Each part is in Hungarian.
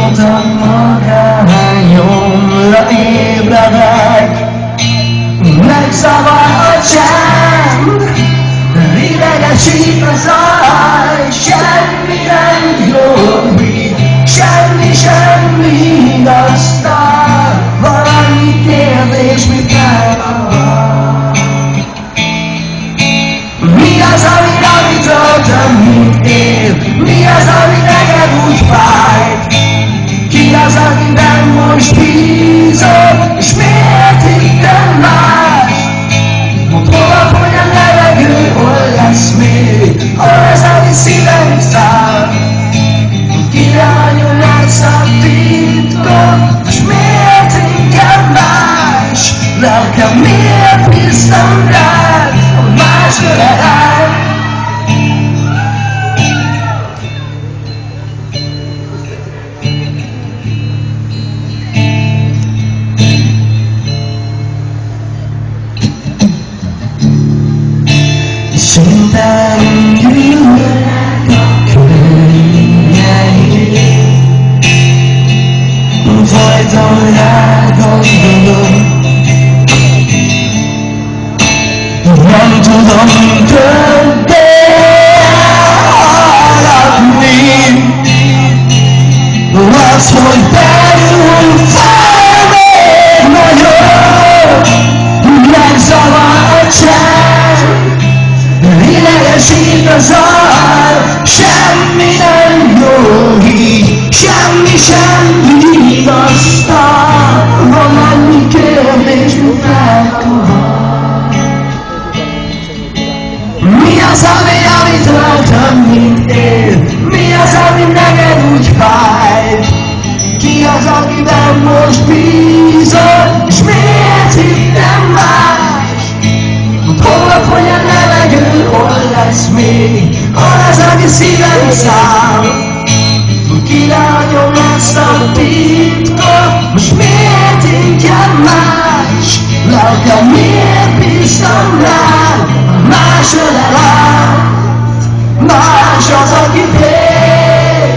Nyugodtan magányomra ébredek, megzavar a csend, idegesít a zaj, semmi nem jó, semmi igaztal, valami kérdés, mit elakar. Mi az, ami töltöm, mint év? Mi az, ami neked úgy fájt? Ki az, akiben most bízol, és miért hittem más? Hova fogy a levegő, hol lesz még? Hol az, ami szívem száll? Kirányom lesz a titkot, és miért inkább más? Lelkem miért bíztam rád, ha más ölel? Szintelen gyűlnek a könnyeid, folyton rád gondolom. Nem tudom többé haladni, az, hogy belül fel még nagyobb, megzavar a csend, idegesít a zaj, semmi nem jó így, semmi igaztal, van annyi kérdés, mint elkahal. Mi az, ami töltöm, mint év? Mi az, ami neked úgy fáj? Ki az, akiben most bízol, és miért hittem más? Hol fogy a levegő, hol lesz még? Hol az, ami szívem száll? Kirányom ezt a titkot, most miért inkább más? Lelkem miért bíztam rád, más ölel át? Más az, aki fél,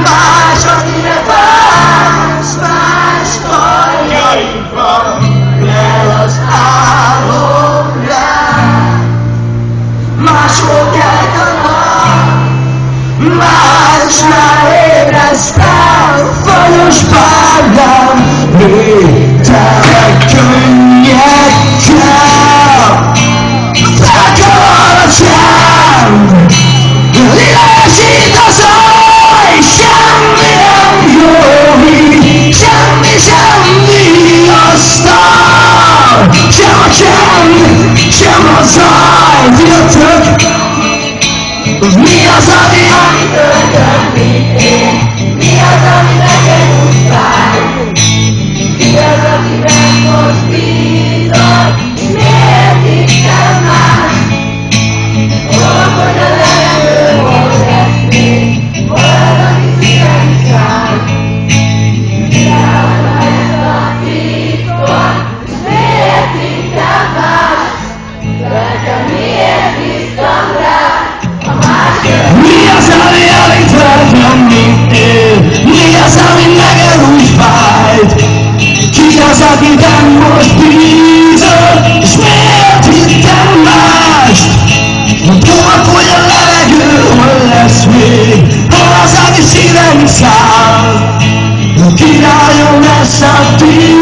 más, akire vársz, más karjaiban el az álom rád. Máshol kelt a nap, másnál ébredsz fel, fagyos párgám, végtelen könnyekkel. Felkavar a csend, idegesít a zaj, semmi nem jó így, semmi igaztal, sem a csend, sem a zaj, fiatok. Mi az, ami töltöm, mint én? Mi az, ami neked úgy fáj? Ki az, akiben most bízol, és miért hittem más? Hol fogy a levegő, hol lesz még? Hol az, ami szívem száll? Kirányom ezt a titkot, és miért hittem más? Lelkem miért bíztam rád? Mi az, ami töltöm, mint év? Mi az, ami neked úgy fájt? Ki az, akiben most bízol, és miért hittem mást? Hol fogy a levegő, hol lesz még? Hol az, ami szívem száll? Királyon lesz a titkot.